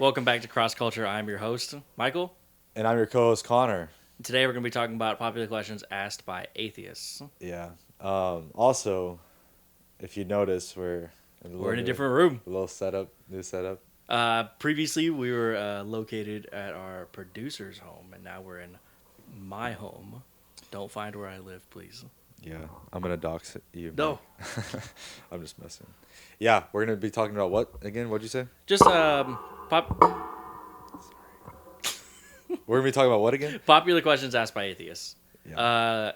Welcome back to Cross Culture. I'm your host, Michael. And I'm your co-host, Connor. Today we're going to be talking about popular questions asked by atheists. Yeah. Also, if you notice, We're in a different room. a little new setup. Previously, we were located at our producer's home, and now we're in my home. Don't find where I live, please. Yeah, I'm gonna dox you. No. I'm just messing. Yeah, we're gonna be talking about what again? What'd you say? Just We're gonna be talking about what again? popular questions asked by atheists. Yeah.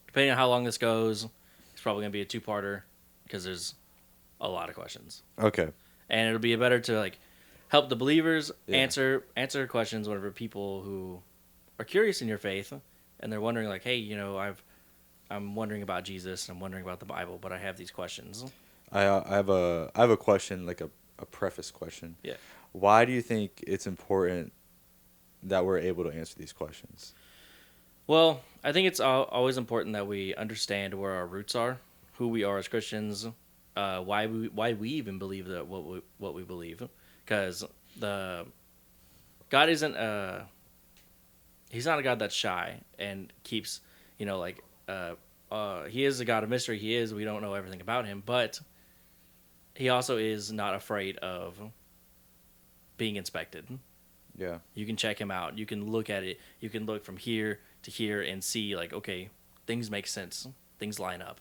Depending on how long this goes, it's probably going to be a two-parter because there's a lot of questions. Okay. And it'll be better to help the believers Yeah. answer questions whenever people who are curious in your faith and they're wondering hey, I'm wondering about Jesus and I'm wondering about the Bible, but I have these questions. I have a question, like a preface question. Yeah. Why do you think it's important that we're able to answer these questions? Well, I think it's always important that we understand where our roots are, who we are as Christians, why we even believe that what we believe, because God isn't he's not a God that's shy and keeps he is a God of mystery. We don't know everything about him, but he also is not afraid of being inspected. Yeah. You can check him out. You can look at it. You can look from here to here and see okay, things make sense. Things line up.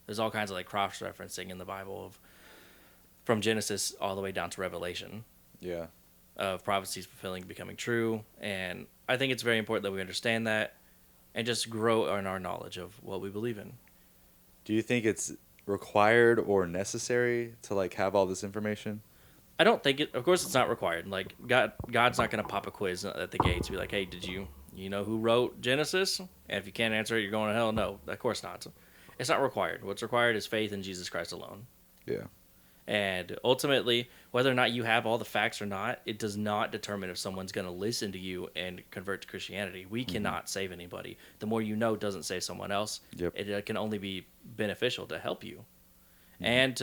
There's all kinds of cross-referencing in the Bible from Genesis all the way down to Revelation. Yeah. Of prophecies fulfilling, becoming true. And I think it's very important that we understand that and just grow in our knowledge of what we believe in. Do you think it's required or necessary to have all this information? I don't think it. Of course, it's not required. God's not going to pop a quiz at the gate to be like, "Hey, did you know who wrote Genesis?" And if you can't answer it, you're going to hell. No, of course not. It's not required. What's required is faith in Jesus Christ alone. Yeah. And ultimately, whether or not you have all the facts or not, it does not determine if someone's going to listen to you and convert to Christianity. We cannot save anybody. The more you know doesn't save someone else. Yep. It can only be beneficial to help you. And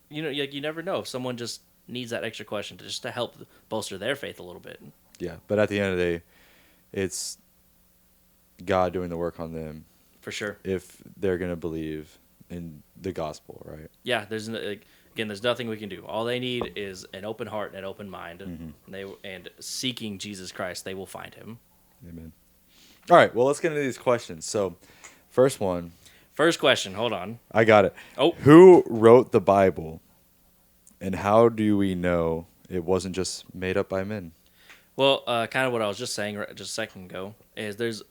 you never know if someone just needs that extra question to help bolster their faith a little bit. Yeah, but at the end of the day, it's God doing the work on them. For sure. If they're going to believe in the gospel, right? Yeah, there's nothing we can do. All they need is an open heart and an open mind, and seeking Jesus Christ, they will find him. Amen. All right, well, let's get into these questions. So, first question, hold on. I got it. Oh. Who wrote the Bible, and how do we know it wasn't just made up by men? Well, kind of what I was just saying just a second ago is there's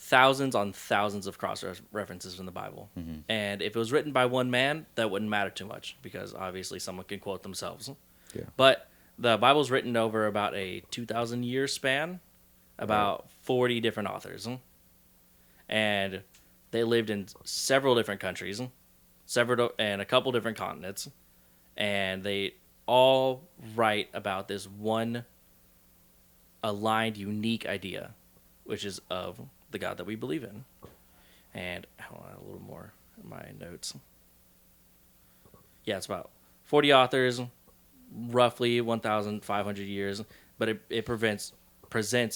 thousands on thousands of cross-references in the Bible. And if it was written by one man, that wouldn't matter too much because obviously someone can quote themselves. Yeah. But the Bible's written over about a 2,000-year span, about 40 different authors. And they lived in several different countries, and a couple different continents. And they all write about this one aligned, unique idea, which is of the God that we believe in. And hold on, a little more in my notes. Yeah, it's about 40 authors, roughly 1,500 years, but it presents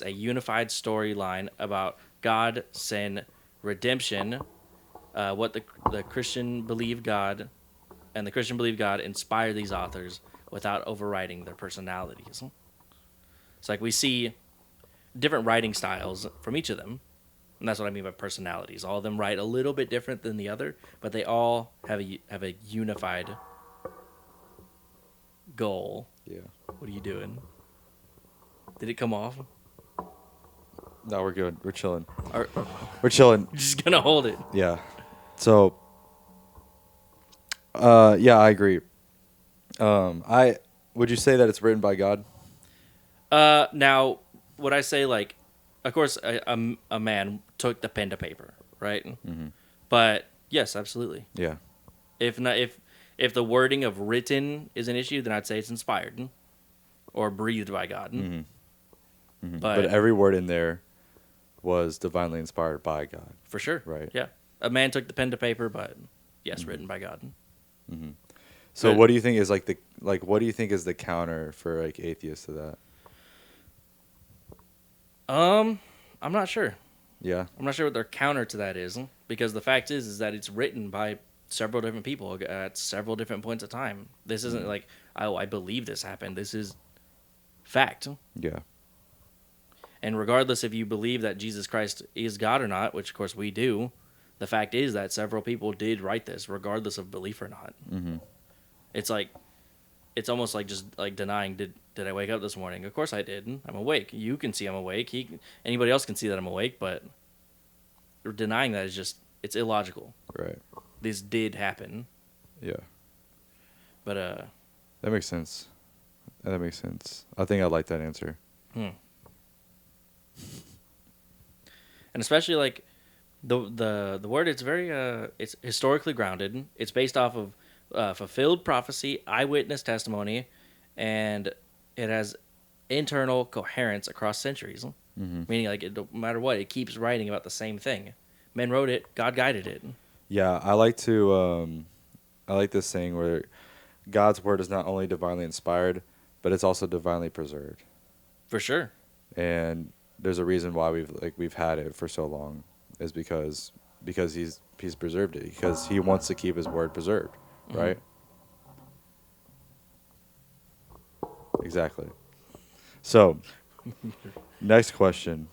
a unified storyline about God, sin, redemption, what the Christian believe God, and the Christian believe God inspired these authors without overriding their personalities. It's we see different writing styles from each of them. And that's what I mean by personalities. All of them write a little bit different than the other, but they all have a unified goal. Yeah. What are you doing? Did it come off? No, we're good. We're chilling. Or, We're chilling. just gonna hold it. Yeah. So, yeah, I agree. Would you say that it's written by God? Now, would I say of course, a man took the pen to paper, right? Mm-hmm. But yes, absolutely. Yeah. If the wording of written is an issue, then I'd say it's inspired or breathed by God. Mm-hmm. Mm-hmm. But But every word in there was divinely inspired by God. for sure, Right. Yeah, a man took the pen to paper, but yes, written by God. Mm-hmm. So But, what do you think is what do you think is the counter for like atheists to that? I'm not sure. Yeah. I'm not sure what their counter to that is, because the fact is that it's written by several different people at several different points of time. This isn't like, oh, I believe this happened. This is fact. Yeah. And regardless if you believe that Jesus Christ is God or not, which of course we do, the fact is that several people did write this, regardless of belief or not. Mm-hmm. It's like, it's almost like just like denying, did I wake up this morning? Of course I did. I'm awake. You can see I'm awake. Anybody else can see that I'm awake, but denying that is just, it's illogical. Right. This did happen. Yeah. But That makes sense. That makes sense. I think I like that answer. and especially like the word, it's very it's historically grounded. It's based off of fulfilled prophecy, eyewitness testimony, and it has internal coherence across centuries. Mm-hmm. Meaning, like, no matter what, it keeps writing about the same thing. Men wrote it, God guided it. Yeah, I like this saying where God's word is not only divinely inspired, but it's also divinely preserved. For sure. And there's a reason why we've had it for so long, is because he's preserved it, because he wants to keep his word preserved, right? Exactly. So, next question.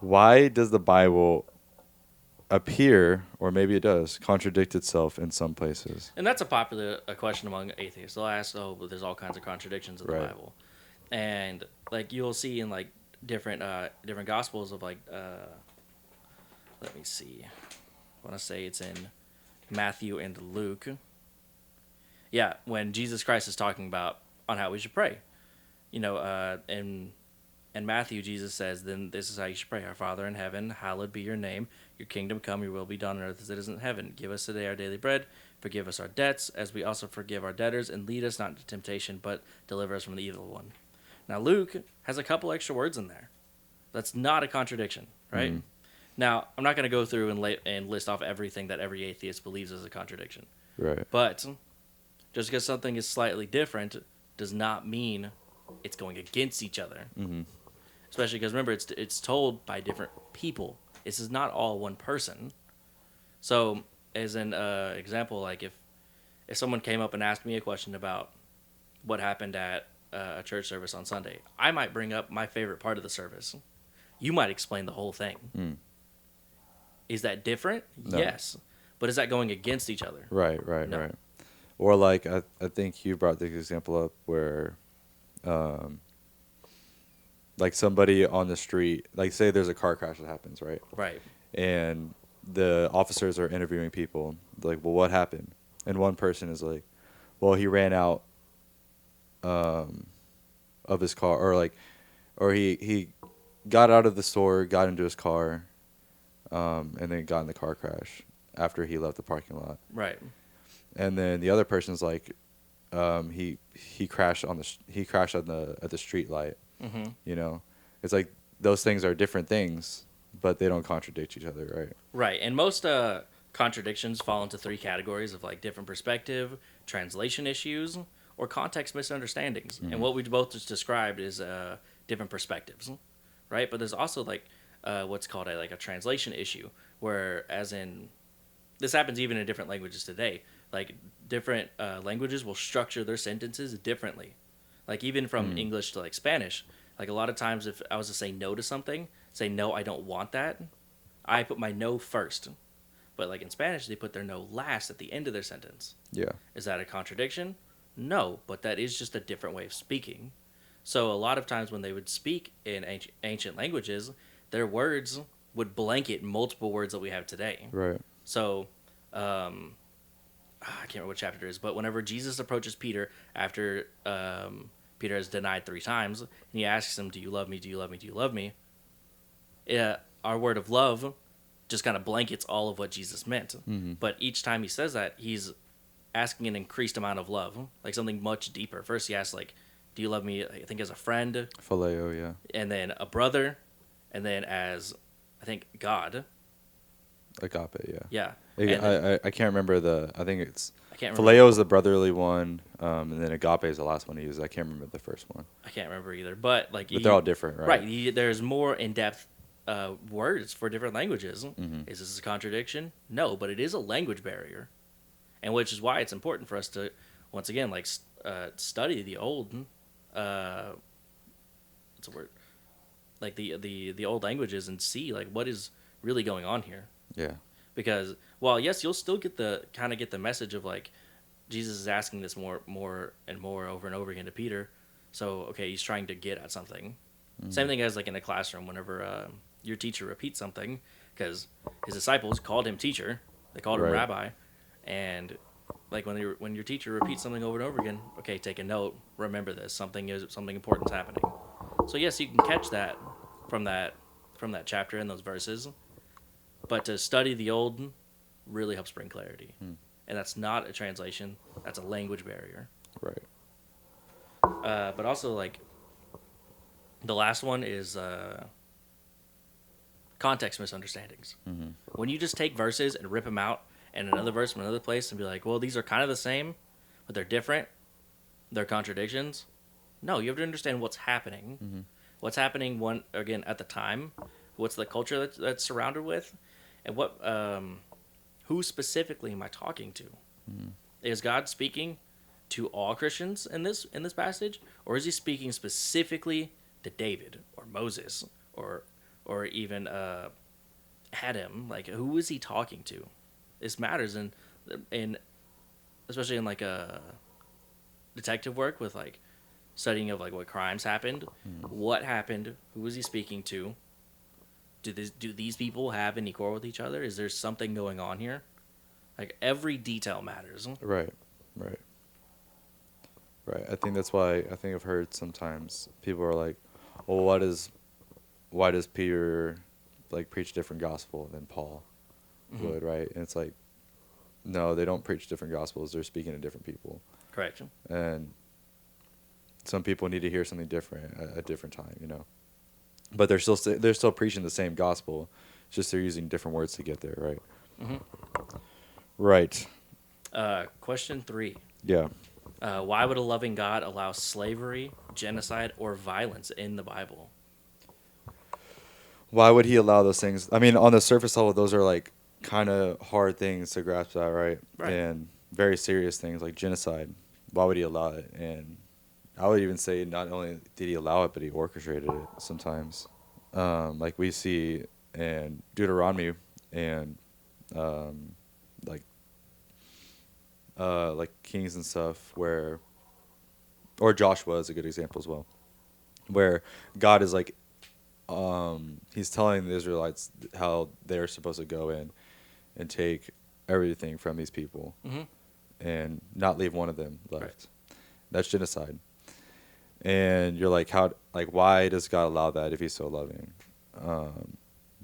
Why does the Bible appear, or maybe it does, contradict itself in some places? And that's a popular question among atheists. They'll ask, "Oh, but there's all kinds of contradictions in the Right. Bible," and like you'll see in like different gospels of like let me see, I want to say it's in Matthew and Luke. Yeah, when Jesus Christ is talking about on how we should pray, in Matthew, Jesus says, "Then this is how you should pray: Our Father in heaven, hallowed be your name. Your kingdom come. Your will be done on earth as it is in heaven. Give us today our daily bread. Forgive us our debts, as we also forgive our debtors, and lead us not into temptation, but deliver us from the evil one." Now, Luke has a couple extra words in there. That's not a contradiction, right? Mhm. Now, I'm not going to go through and list off everything that every atheist believes is a contradiction. Right. But just because something is slightly different does not mean it's going against each other. Mm-hmm. Especially because, remember, it's told by different people. This is not all one person. So, as an example, like if someone came up and asked me a question about what happened at a church service on Sunday, I might bring up my favorite part of the service. You might explain the whole thing. Mm. Is that different? No. Yes. But is that going against each other? Right. No. Or like I think you brought the example up where, like somebody on the street, like say there's a car crash that happens, right? Right. And the officers are interviewing people, like, well, what happened? And one person is like, well, he ran out of his car, or he got out of the store, got into his car, and then got in the car crash after he left the parking lot. Right. And then the other person's like, he crashed at the street light. Mm-hmm. You know, it's like those things are different things, but they don't contradict each other, right? Right. And most contradictions fall into three categories of like different perspective, translation issues, or context misunderstandings. Mm-hmm. And what we both just described is different perspectives, right? But there's also like what's called a translation issue, where as in this happens even in different languages today. Like different languages will structure their sentences differently. Like even from English to like Spanish, like a lot of times if I was to say no to something, say no, I don't want that, I put my no first. But like in Spanish, they put their no last at the end of their sentence. Yeah. Is that a contradiction? No, but that is just a different way of speaking. So a lot of times when they would speak in ancient languages, their words would blanket multiple words that we have today. Right. So, I can't remember what chapter it is, but whenever Jesus approaches Peter after Peter has denied 3 times, and he asks him, "Do you love me? Do you love me? Do you love me?" Our word of love just kind of blankets all of what Jesus meant. Mm-hmm. But each time he says that, he's asking an increased amount of love, like something much deeper. First, he asks, like, "Do you love me?" I think as a friend, Phileo, yeah. and then a brother, and then as I think God. Agape, yeah. Yeah. I, And then, I can't remember I think it's I can't remember. phileo is the brotherly one, and then agape is the last one he uses. I can't remember the first one. I can't remember either. But like But they're all different, right? right, there's more in depth words for different languages. Mm-hmm. Is this a contradiction? No, but it is a language barrier, and which is why it's important for us to once again like study the old. What's the word? Like the old languages and see like what is really going on here. Yeah. Because while yes, you'll still get the message of like Jesus is asking this more and more over and over again to Peter. So okay, he's trying to get at something. Mm-hmm. Same thing as like in a classroom whenever your teacher repeats something because his disciples called him teacher, they called him Right. rabbi, and like when your teacher repeats something over and over again, okay, take a note, remember this, something important's happening. So yes, you can catch that from that chapter and those verses, but to study the old really helps bring clarity. And that's not a translation, that's a language barrier. Right. But also like the last one is context misunderstandings. Mm-hmm. When you just take verses and rip them out and another verse from another place and be like, well, these are kind of the same, but they're different, they're contradictions. No, you have to understand what's happening. Mm-hmm. What's happening again at the time, what's the culture that's surrounded with, and what who specifically am I talking to? Mm-hmm. Is God speaking to all Christians in this passage, or is he speaking specifically to David or Moses or even Adam? Like, who is he talking to? This matters in especially in like a detective work with like studying of like what crimes happened, what happened, who was he speaking to? Do these people have any quarrel with each other? Is there something going on here? Like every detail matters. Right. I think that's why I've heard sometimes people are like, well, why does Peter like preach a different gospel than Paul would, right? And it's like, no, they don't preach different gospels. They're speaking to different people. Correct. And some people need to hear something different at a different time, you know. But they're still preaching the same gospel. It's just they're using different words to get there, right? Mm-hmm. Right. Question 3. Yeah. Why would a loving God allow slavery, genocide, or violence in the Bible? Why would he allow those things? I mean, on the surface level, those are like kind of hard things to grasp at, right? And very serious things like genocide. Why would he allow it? And I would even say not only did he allow it, but he orchestrated it sometimes. Like we see in Deuteronomy and like Kings and stuff or Joshua is a good example as well, where God is like, he's telling the Israelites how they're supposed to go in and take everything from these people and not leave one of them left. Right. That's genocide. And you're like, why does God allow that if he's so loving?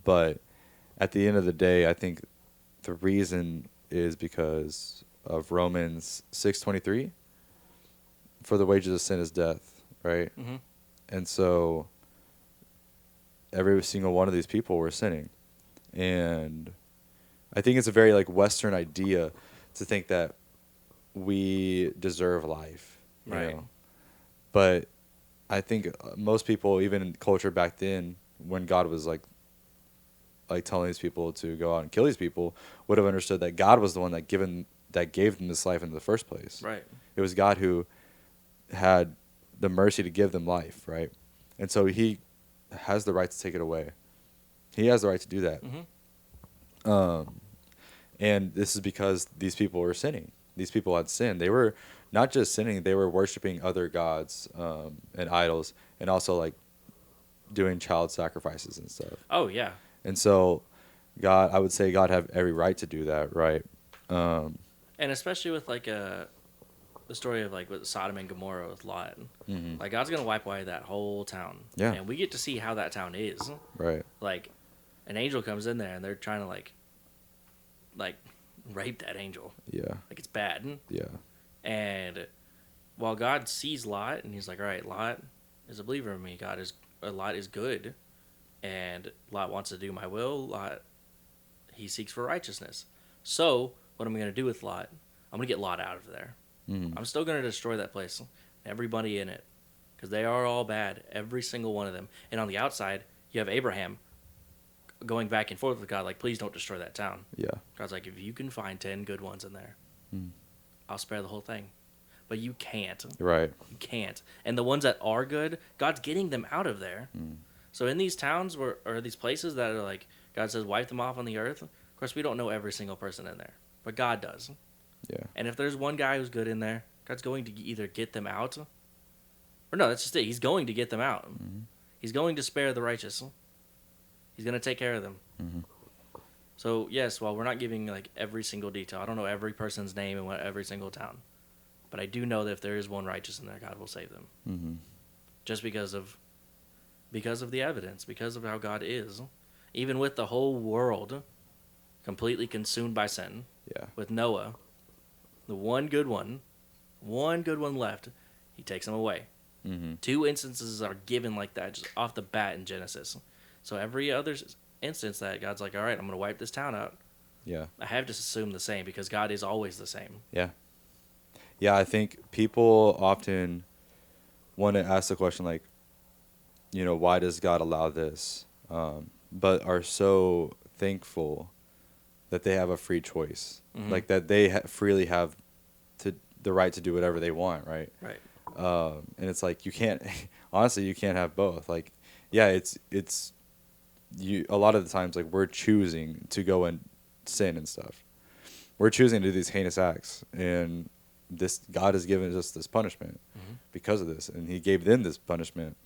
But at the end of the day, I think the reason is because of Romans 6:23. For the wages of sin is death, right? Mm-hmm. And so every single one of these people were sinning. And I think it's a very like Western idea to think that we deserve life, you know? But I think most people, even in culture back then, when God was like telling these people to go out and kill these people, would have understood that God was the one that gave them this life in the first place. Right. It was God who had the mercy to give them life, right? And so he has the right to take it away. He has the right to do that. Mm-hmm. And this is because these people were sinning. These people had sinned. They were not just sinning, they were worshiping other gods and idols, and also like doing child sacrifices and stuff. Oh, yeah. And so I would say God have every right to do that, right? And especially with like the story of like with Sodom and Gomorrah with Lot. Mm-hmm. Like God's going to wipe away that whole town. Yeah. And we get to see how that town is. Right. Like an angel comes in there and they're trying to like rape that angel. Yeah. Like it's bad. Yeah. And while God sees Lot and he's like, all right, Lot is a believer in me. Lot is good. And Lot wants to do my will. he seeks for righteousness. So what am I going to do with Lot? I'm going to get Lot out of there. I'm still going to destroy that place, everybody in it, because they are all bad, every single one of them. And on the outside, you have Abraham going back and forth with God, like, please don't destroy that town. Yeah. God's like, if you can find 10 good ones in there, I'll spare the whole thing. But you can't. Right. You can't. And the ones that are good, God's getting them out of there. So in these towns or these places that are like, God says, wipe them off on the earth, of course, we don't know every single person in there. But God does. Yeah. And if there's one guy who's good in there, God's going to either get them out, or no, that's just it. He's going to get them out. He's going to spare the righteous. He's going to take care of them. So, yes, while we're not giving like every single detail, I don't know every person's name in every single town. But I do know that if there is one righteous in there, God will save them. Just because of the evidence, because of how God is. Even with the whole world completely consumed by sin, with Noah, the one good one left, he takes him away. 2 instances are given like that just off the bat in Genesis. So every other instance that God's like, all right, I'm going to wipe this town out. Yeah. I have to assume the same because God is always the same. Yeah. Yeah, I think people often want to ask the question, like, why does God allow this? But are so thankful that they have a free choice, like that they freely have the right to do whatever they want, right? Right. And it's like you can't, honestly, you can't have both. Like, yeah, it's you. A lot of the times, like we're choosing to go and sin and stuff. We're choosing to do these heinous acts, and this God has given us this punishment because of this, and He gave them this punishment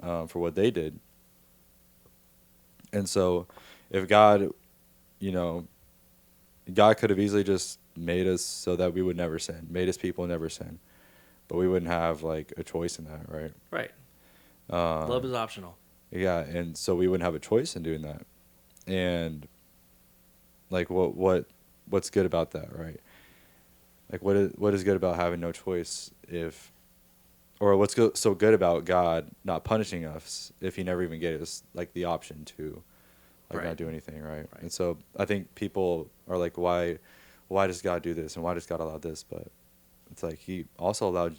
for what they did. And so, if God, God could have easily just made us so that we would never sin, made His people never sin, but we wouldn't have like a choice in that, right? Right. Love is optional. Yeah, and so we wouldn't have a choice in doing that. And like, what's good about that, right? Like, what is good about having no choice or what's so good about God not punishing us if He never even gave us like the option to like not do anything, right? And so I think people are like, why does God do this and why does God allow this? But it's like He also allowed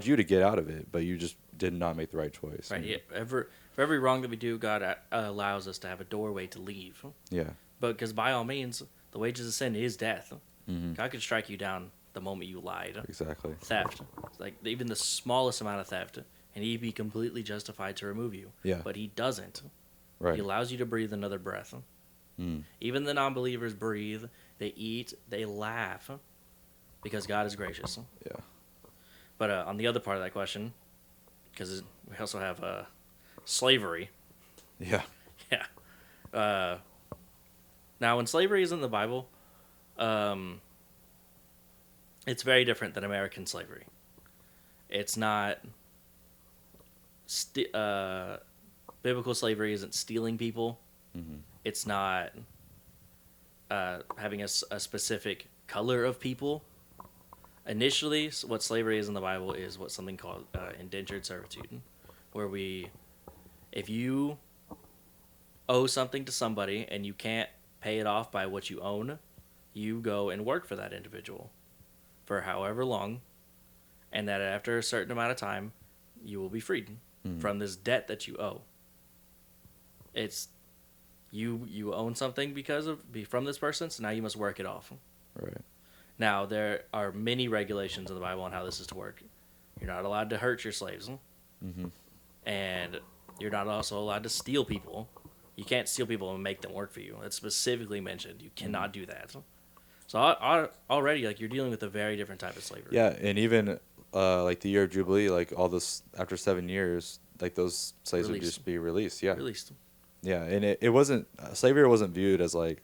you to get out of it, but you just did not make the right choice. Right. Yeah. For every wrong that we do, God allows us to have a doorway to leave. Yeah. But because by all means, the wages of sin is death. God could strike you down the moment you lied. Exactly. Theft. Like even the smallest amount of theft, and He'd be completely justified to remove you. Yeah. But He doesn't. Right. He allows you to breathe another breath. Even the non-believers breathe, they eat, they laugh, because God is gracious. Yeah. But on the other part of that question, because we also have slavery. Yeah. Yeah. Now, when slavery is in the Bible, it's very different than American slavery. It's not... biblical slavery isn't stealing people. It's not having a specific color of people. Initially, what slavery is in the Bible is what's something called indentured servitude, where if you owe something to somebody and you can't pay it off by what you own, you go and work for that individual for however long, and that after a certain amount of time, you will be freed from this debt that you owe. It's you own something from this person, so now you must work it off. Right. Now, there are many regulations in the Bible on how this is to work. You're not allowed to hurt your slaves. And you're not also allowed to steal people. You can't steal people and make them work for you. That's specifically mentioned. You cannot do that. So already, like, you're dealing with a very different type of slavery. Yeah, and even like the year of Jubilee, like all this after 7 years, like those slaves would just be released. Yeah. Released. Yeah, and it wasn't slavery wasn't viewed as like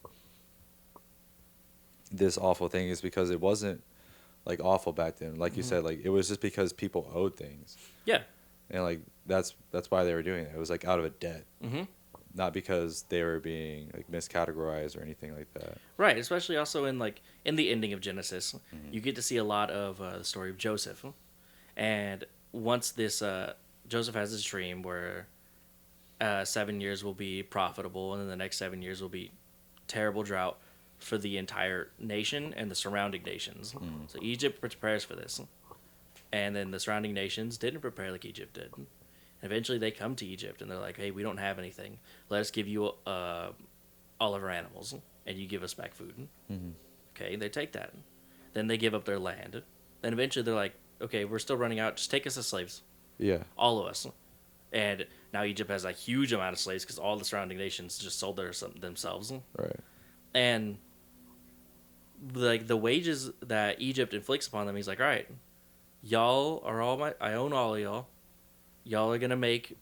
this awful thing, is because it wasn't like awful back then. Like you said, like it was just because people owed things. Yeah. And like that's why they were doing it. It was like out of a debt. Not because they were being like miscategorized or anything like that. Right, especially also in the ending of Genesis, you get to see a lot of the story of Joseph. And once this Joseph has this dream where 7 years will be profitable and then the next 7 years will be terrible drought for the entire nation and the surrounding nations. So Egypt prepares for this. And then the surrounding nations didn't prepare like Egypt did. And eventually they come to Egypt and they're like, hey, we don't have anything. Let us give you all of our animals and you give us back food. Okay, they take that. Then they give up their land. Then eventually they're like, okay, we're still running out. Just take us as slaves. Yeah. All of us. And now Egypt has a huge amount of slaves because all the surrounding nations just sold themselves. Right. And like the wages that Egypt inflicts upon them, he's like, all right, y'all are I own all of y'all. Y'all are gonna make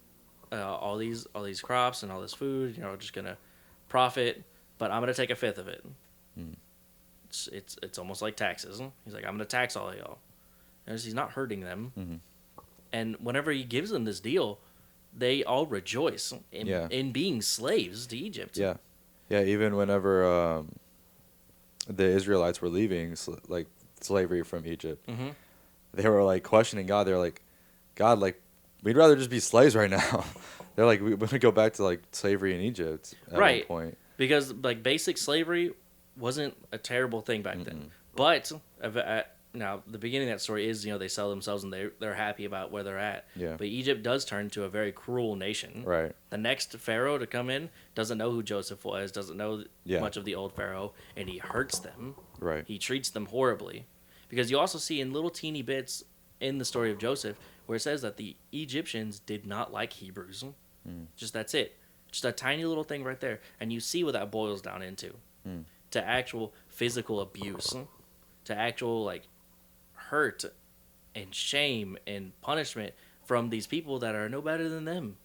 all these crops and all this food. Just gonna profit, but I'm gonna take a fifth of it. It's almost like taxes. He's like, I'm gonna tax all of y'all. He's not hurting them. And whenever he gives them this deal, they all rejoice in being slaves to Egypt. Yeah. Yeah, even whenever the Israelites were leaving like slavery from Egypt, they were like questioning God. They were like, God, like, we'd rather just be slaves right now. They're like, we're going to go back to like slavery in Egypt at one point. Because like basic slavery wasn't a terrible thing back then. But now the beginning of that story is, they sell themselves and they're happy about where they're at. Yeah. But Egypt does turn to a very cruel nation. Right. The next pharaoh to come in doesn't know who Joseph was, doesn't know much of the old pharaoh, and he hurts them. Right. He treats them horribly. Because you also see in little teeny bits in the story of Joseph where it says that the Egyptians did not like Hebrews. Just that's it. Just a tiny little thing right there. And you see what that boils down into. To actual physical abuse. To actual like hurt and shame and punishment from these people that are no better than them.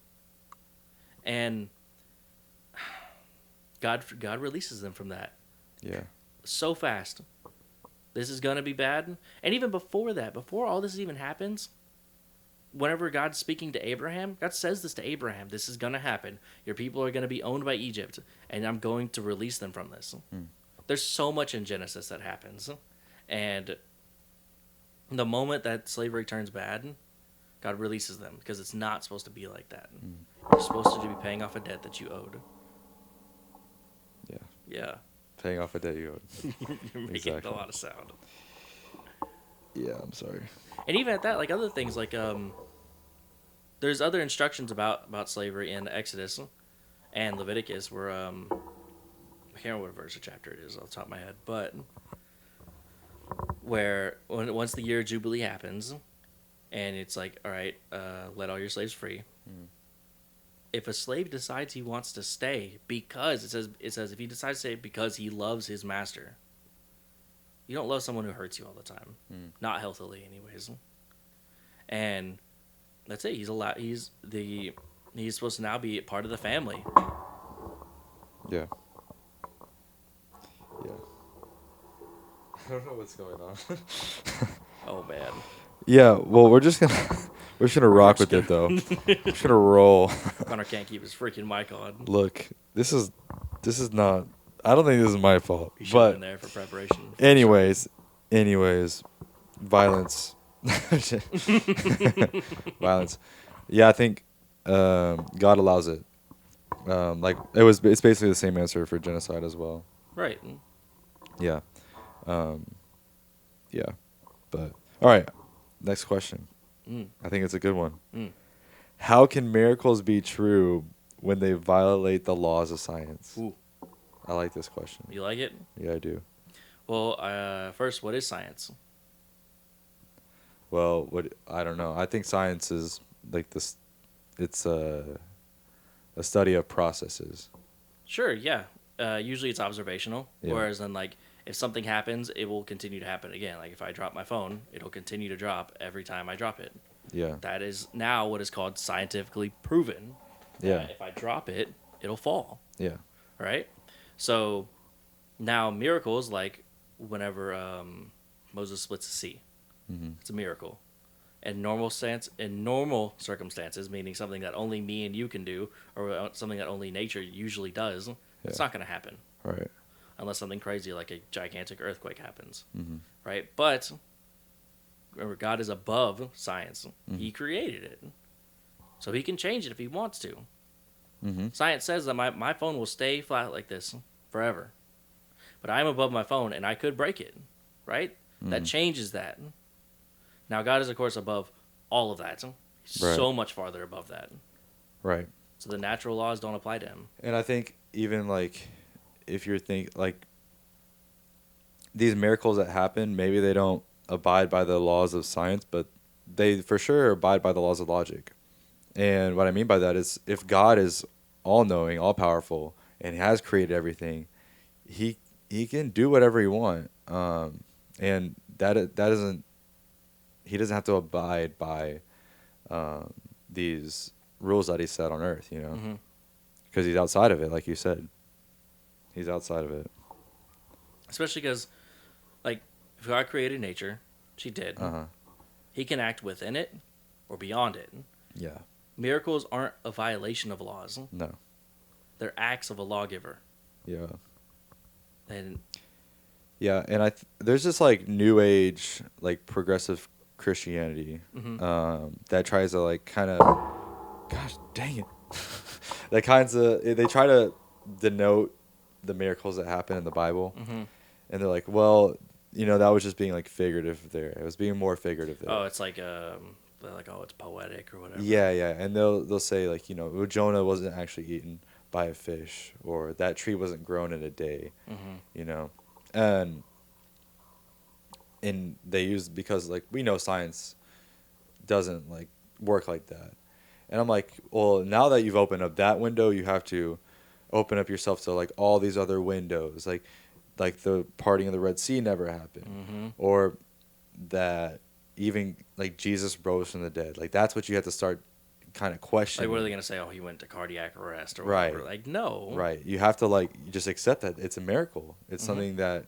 And God releases them from that. Yeah. So fast. This is going to be bad. And even before that, before all this even happens, whenever God's speaking to Abraham, God says this to Abraham. This is going to happen. Your people are going to be owned by Egypt, and I'm going to release them from this. There's so much in Genesis that happens. And the moment that slavery turns bad, God releases them because it's not supposed to be like that. You're supposed to be paying off a debt that you owed. Yeah. Yeah. Paying off a debt you owed. You're making a lot of sound. Yeah, I'm sorry. And even at that, like other things, like there's other instructions about slavery in Exodus and Leviticus where I can't remember what verse or chapter it is off the top of my head, but where once the year of Jubilee happens, and it's like, all right, let all your slaves free. If a slave decides he wants to stay because it says if he decides to stay because he loves his master, you don't love someone who hurts you all the time, not healthily, anyways. And that's it. He's supposed to now be part of the family. Yeah. Yeah. I don't know what's going on. Oh man. Yeah. Well, we're just gonna rock with it though. We're just gonna roll. Connor can't keep his freaking mic on. Look, this is not. I don't think this is my fault. You should have been there for preparation. Anyways, violence. Violence. Yeah, I think God allows it. It's basically the same answer for genocide as well. Right. Yeah. Yeah. But all right, next question. I think it's a good one. How can miracles be true when they violate the laws of science? Ooh. I like this question. You like it? Yeah, I do. Well, first, what is science? Well, I don't know. I think science is like this. It's a study of processes. Sure. Yeah. Usually it's observational. Yeah. Whereas then, like, if something happens, it will continue to happen again. Like if I drop my phone, it'll continue to drop every time I drop it. Yeah. That is now what is called scientifically proven. Yeah. If I drop it, it'll fall. Yeah. Right? So now miracles, like whenever Moses splits the sea, it's a miracle. In normal circumstances, meaning something that only me and you can do, or something that only nature usually does, it's not going to happen. Right. Unless something crazy like a gigantic earthquake happens. Right? But remember, God is above science. He created it. So he can change it if he wants to. Science says that my phone will stay flat like this forever. but I'm above my phone and I could break it, right? That changes that. Now, God is, of course, above all of that. He's Right. so much farther above that. Right. So the natural laws don't apply to him. And I think even like if you're like these miracles that happen, maybe they don't abide by the laws of science, but they for sure abide by the laws of logic. And what I mean by that is if God is all knowing, all powerful, and has created everything, he can do whatever he wants. And that doesn't he doesn't have to abide by these rules that he set on earth, you know, Mm-hmm. because he's outside of it, like you said. He's outside of it. Especially because, like, if God created nature, which he did, Uh-huh. he can act within it or beyond it. Yeah. Miracles aren't a violation of laws. No. They're acts of a lawgiver. Yeah. And Yeah, and there's this like new age, like progressive Christianity that tries to like kind of, gosh dang it, that kinds of they try to denote the miracles that happen in the Bible, and they're like, well, you know, that was just being like figurative there. It was being more figurative there. oh, it's like they're like, oh, it's poetic or whatever. Yeah, yeah, and they'll say like, you know, well, Jonah wasn't actually eaten by a fish, or that tree wasn't grown in a day, you know, and they use because like we know science doesn't like work like that, and I'm like, well, now that you've opened up that window, you have to open up yourself to like all these other windows, like the parting of the Red Sea never happened, or that even like Jesus rose from the dead. Like that's what you have to start kind of questioning. Like, what are they going to say? Oh, he went to cardiac arrest or Right. whatever. Like, no. Right. You have to like you just accept that it's a miracle. It's something that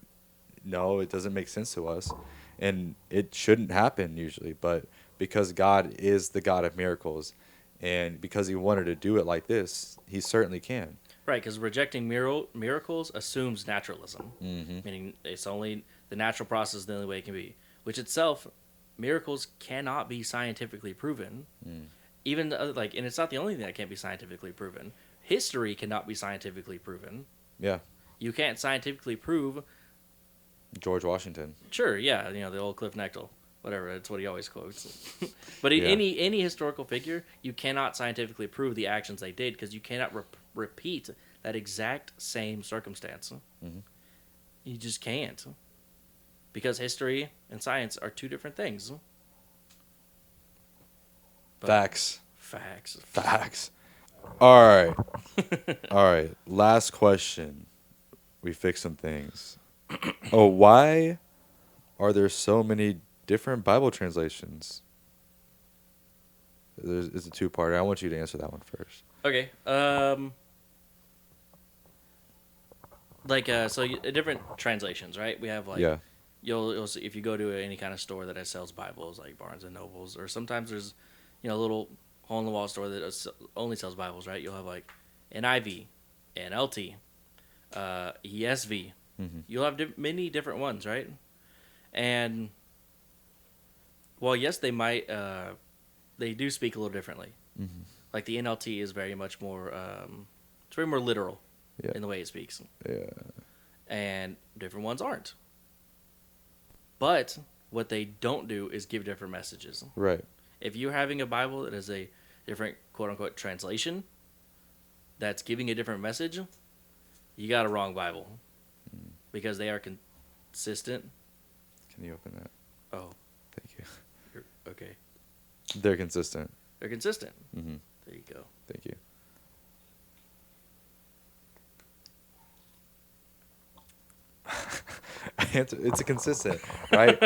no, it doesn't make sense to us, and it shouldn't happen usually. But because God is the God of miracles, and because He wanted to do it like this, He certainly can. Right, because rejecting miracles assumes naturalism, meaning it's only the natural process is the only way it can be, which itself, miracles cannot be scientifically proven. Even like, and it's not the only thing that can't be scientifically proven. History cannot be scientifically proven. Yeah. You can't scientifically prove. George Washington. Sure, yeah, you know, the old Cliff Nechtel, whatever. That's what he always quotes. But Yeah. any historical figure, you cannot scientifically prove the actions they did because you cannot repeat that exact same circumstance. You just can't, because history and science are two different things. But Facts. Facts. Facts. All right. All right. Last question. We fixed some things. Oh, why are there so many different Bible translations? It's a two-parter. I want you to answer that one first. Okay. Different translations, right? We have like Yeah. you'll see if you go to any kind of store that sells Bibles, like Barnes and Nobles, or sometimes there's a little hole in the wall store that only sells Bibles, right? You'll have like NIV, NLT, ESV. You'll have many different ones, right? And well, yes, they might they do speak a little differently. Like the NLT is very much more it's very more literal in the way it speaks. Yeah. And different ones aren't. But what they don't do is give different messages. Right. If you're having a Bible that is a different quote-unquote translation that's giving a different message, you got a wrong Bible. Because they are consistent. Can you open that? Oh. Thank you. Okay. They're consistent. They're consistent. Mm-hmm. There you go. Thank you. It's a consistent, right?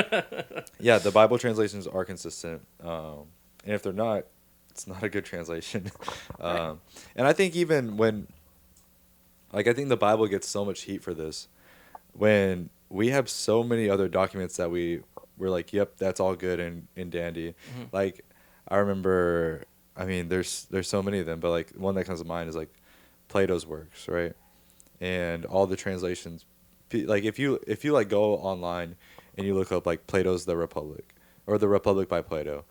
Yeah, the Bible translations are consistent, and if they're not, it's not a good translation. Right. And I think even when, like, I think the Bible gets so much heat for this, when we have so many other documents that we're like, yep, that's all good and dandy. Like, I remember, I mean, there's so many of them, but like one that comes to mind is like Plato's works, right? And all the translations, like if you like go online and you look up like Plato's The Republic or The Republic by Plato,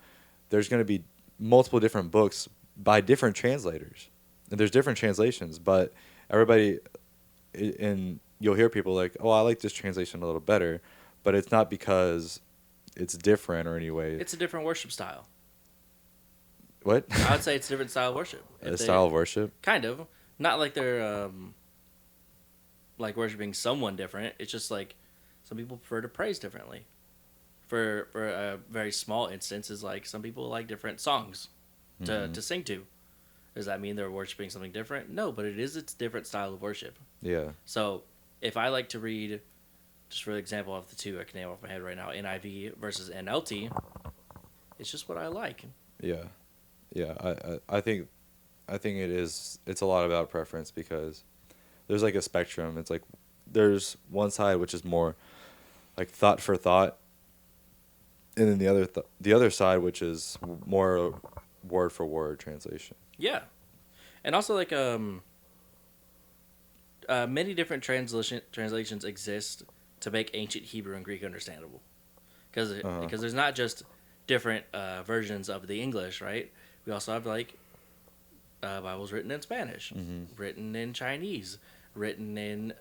there's going to be multiple different books by different translators, and there's different translations, but everybody in you'll hear people like, oh, I like this translation a little better, but it's not because it's different or any way. It's a different worship style. What? I would say it's a different style of worship. A style of worship? Kind of. Not like they're like worshiping someone different. It's just like some people prefer to praise differently. For a very small instance, is like some people like different songs to sing to. Does that mean they're worshiping something different? No, but it's a different style of worship. Yeah. So if I like to read, just for example, of the two I can name off my head right now, NIV versus NLT, it's just what I like. Yeah. Yeah. I think it's a lot about preference because there's like a spectrum. It's like there's one side which is more like thought for thought, and then the other side which is more word for word translation. Yeah, and also like many different translations exist to make ancient Hebrew and Greek understandable, because there's not just different versions of the English, right? We also have like Bibles written in Spanish, written in Chinese, written in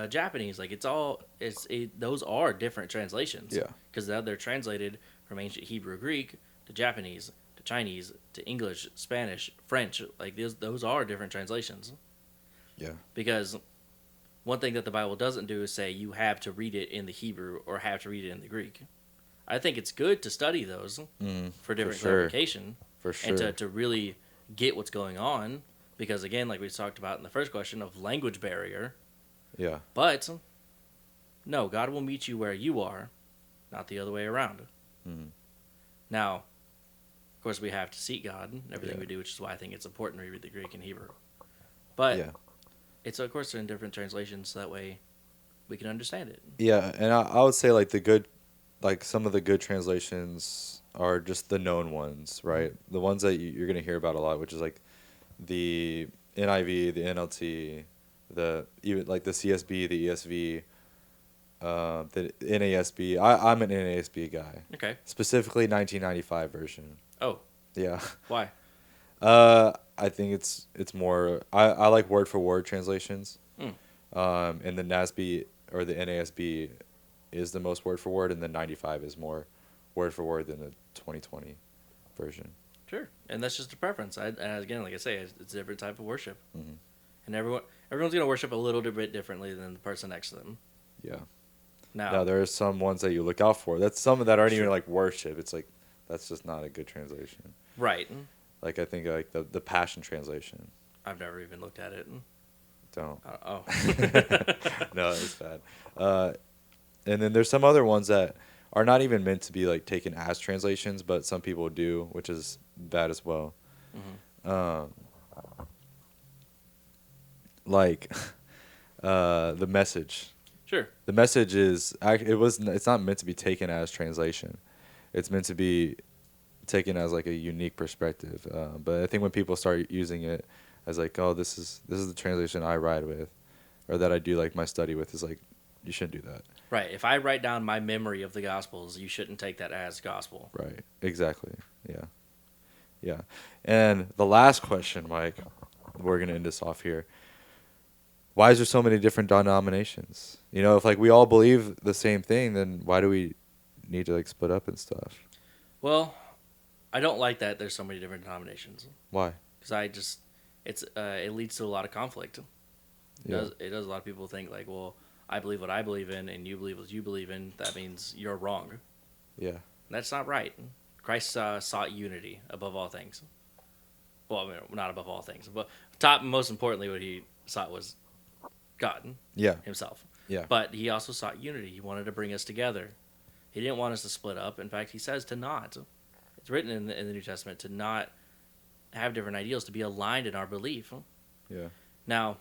Japanese. Like those are different translations. Yeah. Because they're translated from ancient Hebrew, Greek to Japanese to Chinese to English, Spanish, French. Like those are different translations. Yeah. Because one thing that the Bible doesn't do is say you have to read it in the Hebrew or have to read it in the Greek. I think it's good to study those for different clarification. For sure. And to really get what's going on. Because again, like we talked about in the first question of language barrier. Yeah. But no, God will meet you where you are, not the other way around. Now, of course, we have to seek God in everything we do, which is why I think it's important to read the Greek and Hebrew. But it's, of course, in different translations, so that way we can understand it. Yeah, and I would say like some of the good translations are just the known ones, right? The ones that you're going to hear about a lot, which is like the NIV, the NLT, even like the CSB, the ESV, the NASB. I'm an NASB guy. Okay. Specifically 1995 version. Oh. Yeah. Why? I think it's more. I like word for word translations. And the NASB or the NASB is the most word for word, and the 95 is more word for word than the 2020 version. Sure, and that's just a preference. Again, like I say, it's a different type of worship, and everyone's gonna worship a little bit differently than the person next to them. Yeah. Now there are some ones that you look out for. That's some that aren't even like worship. It's like that's just not a good translation. Right. Like I think like the Passion translation. I've never even looked at it. Don't. Oh. No, it's bad. And then there's some other ones that are not even meant to be like taken as translations, but some people do, which is bad as well. Like the Message. Sure. The Message is it's not meant to be taken as translation. It's meant to be taken as like a unique perspective. But I think when people start using it as like, oh, this is the translation I ride with, or that I do like my study with, is like, you shouldn't do that. Right. If I write down my memory of the Gospels, you shouldn't take that as gospel. Right. Exactly. Yeah. Yeah. And the last question, Mike, we're gonna end this off here. Why is there so many different denominations? You know, if like we all believe the same thing, then why do we need to like split up and stuff? Well, I don't like that there's so many different denominations. Why? Because it leads to a lot of conflict. It does a lot of people think like, well, I believe what I believe in and you believe what you believe in. That means you're wrong. Yeah. And that's not right. Christ sought unity above all things. Well, I mean, not above all things, but most importantly, what he sought was God. Yeah. Himself. Yeah. But he also sought unity. He wanted to bring us together. He didn't want us to split up. In fact, he says to not. It's written in the New Testament to not have different ideals, to be aligned in our belief. Yeah. Now,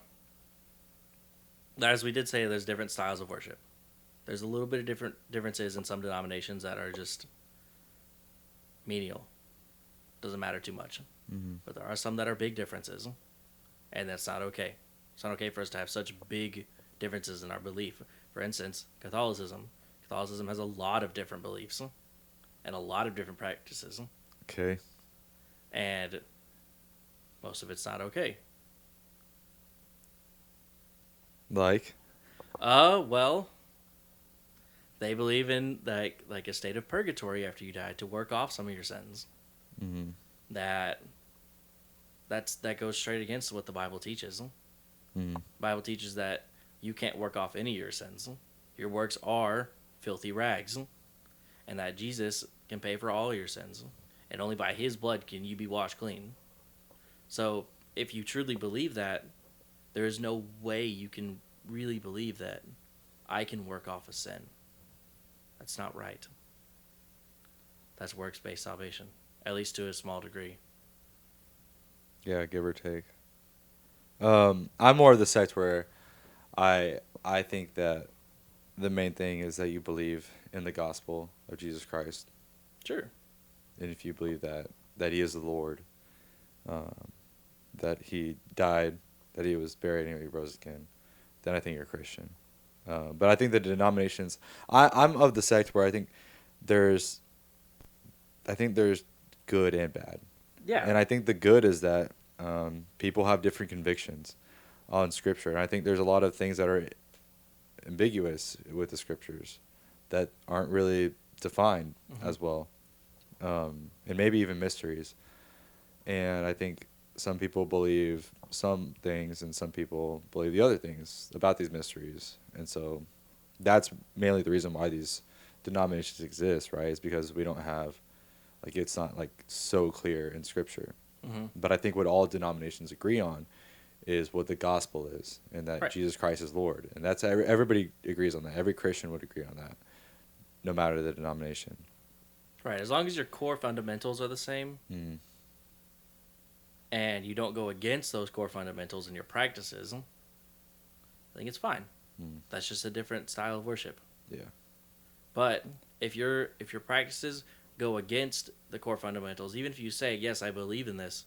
as we did say, there's different styles of worship. There's a little bit of differences in some denominations that are just menial. Doesn't matter too much. Mm-hmm. But there are some that are big differences, and that's not okay. It's not okay for us to have such big differences in our belief. For instance, Catholicism. Catholicism has a lot of different beliefs and a lot of different practices. Okay. And most of it's not okay. Like? Well, they believe in like a state of purgatory after you die to work off some of your sins. Mm-hmm. That that goes straight against what the Bible teaches. Mm-hmm. Bible teaches that you can't work off any of your sins. Your works are filthy rags, and that Jesus can pay for all your sins, and only by His blood can you be washed clean. So, if you truly believe that, there is no way you can really believe that I can work off a sin. That's not right. That's works-based salvation, at least to a small degree. Yeah, give or take. I'm more of the sect where I think that the main thing is that you believe in the gospel of Jesus Christ, Sure. and if you believe that He is the Lord, um, that He died, that He was buried, and He rose again, then I think you're a Christian. But I think the denominations, I'm of the sect where there's I think there's good and bad. Yeah. And I think the good is that people have different convictions on Scripture. And I think there's a lot of things that are ambiguous with the Scriptures that aren't really defined as well. And maybe even mysteries. And I think some people believe some things and some people believe the other things about these mysteries. And so that's mainly the reason why these denominations exist, right? Is because we don't have, like, it's not like so clear in Scripture. Mm-hmm. But I think what all denominations agree on is what the gospel is, and that Right. Jesus Christ is Lord. And that's everybody agrees on that. Every Christian would agree on that, no matter the denomination. Right. As long as your core fundamentals are the same, Mm. and you don't go against those core fundamentals in your practices, I think it's fine. Mm. That's just a different style of worship. Yeah. But if your practices go against the core fundamentals, even if you say, yes, I believe in this,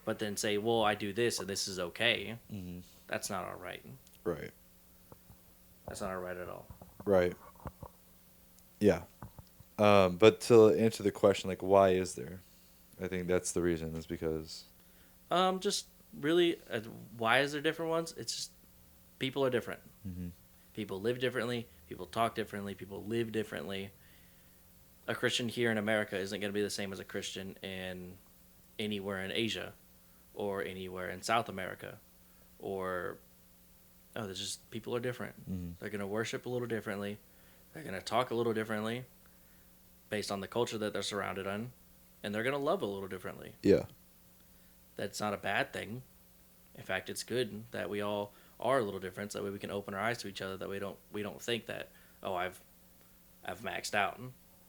but then say, well, I do this and this is okay, Mm-hmm. that's not all right. Right. That's not all right at all. Right. Yeah. But to answer the question, like, why is there? I think that's the reason, is because... Just really, why is there different ones? It's just people are different. Mm-hmm. People live differently. People talk differently. People live differently. A Christian here in America isn't going to be the same as a Christian in anywhere in Asia or anywhere in South America. There's just, people are different. Mm-hmm. They're going to worship a little differently. They're going to talk a little differently based on the culture that they're surrounded in. And they're going to love a little differently. Yeah. That's not a bad thing. In fact, it's good that we all are a little different, so that way we can open our eyes to each other. That we don't think that, oh, I've maxed out.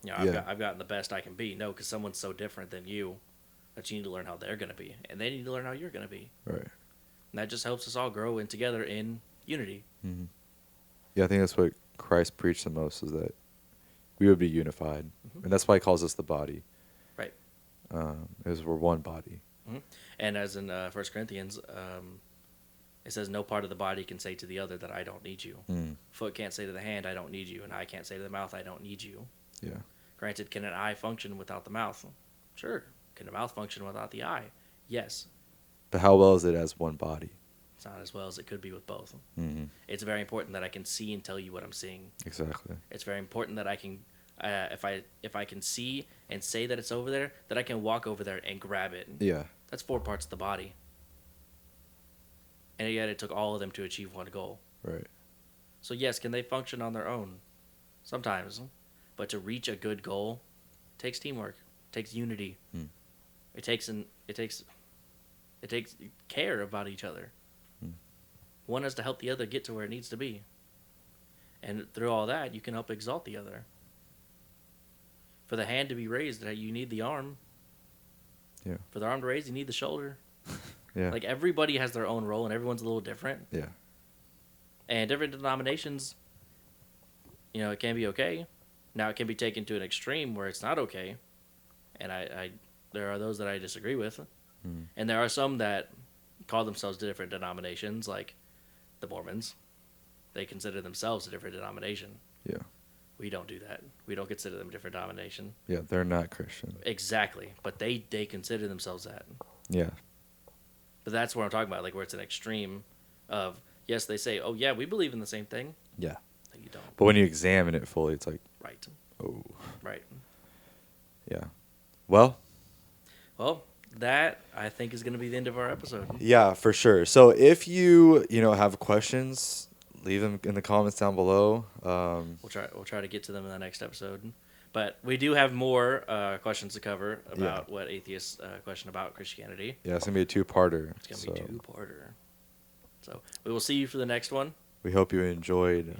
You know, I've gotten the best I can be. No, because someone's so different than you that you need to learn how they're going to be, and they need to learn how you're going to be. Right. And that just helps us all grow in together in unity. Mm-hmm. Yeah, I think that's what Christ preached the most, is that we would be unified. Mm-hmm. And that's why He calls us the body. Right. Is we're one body. Mm-hmm. And as in 1 Corinthians, it says, no part of the body can say to the other that I don't need you. Mm. Foot can't say to the hand, I don't need you. And eye can't say to the mouth, I don't need you. Yeah. Granted, can an eye function without the mouth? Sure. Can a mouth function without the eye? Yes. But how well is it as one body? It's not as well as it could be with both. Mm-hmm. It's very important that I can see and tell you what I'm seeing. Exactly. It's very important that I can, if I can see and say that it's over there, that I can walk over there and grab it. Yeah. That's 4 parts of the body. And yet it took all of them to achieve one goal. Right. So yes, can they function on their own? Sometimes. But to reach a good goal, it takes teamwork. It takes unity. Mm. It takes care about each other. Mm. One has to help the other get to where it needs to be. And through all that, you can help exalt the other. For the hand to be raised, you need the arm. Yeah. For the arm to raise, you need the shoulder. Yeah. Like, everybody has their own role, and everyone's a little different. Yeah. And different denominations, it can be okay. Now, it can be taken to an extreme where it's not okay. And there are those that I disagree with. Mm. And there are some that call themselves different denominations, like the Mormons. They consider themselves a different denomination. Yeah. We don't do that. We don't consider them a different denomination. Yeah, they're not Christian. Exactly. But they consider themselves that. Yeah. But that's what I'm talking about, like where it's an extreme of yes, they say, "Oh yeah, we believe in the same thing." Yeah. No, you don't. But when you examine it fully, it's like, Right. oh, Right. yeah. Well, Well, that I think is going to be the end of our episode. yeah, for sure. So if you have questions, leave them in the comments down below. We'll try to get to them in the next episode. But we do have more questions to cover about what atheists question about Christianity. Yeah, it's going to be a two-parter. It's going to be a two-parter. So we will see you for the next one. We hope you enjoyed.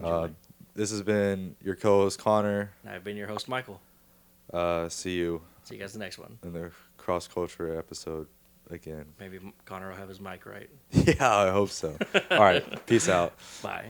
This has been your co-host, Connor. And I've been your host, Michael. See you See you guys the next one. in the cross-culture episode again. Maybe Connor will have his mic right. Yeah, I hope so. All right. Peace out. Bye.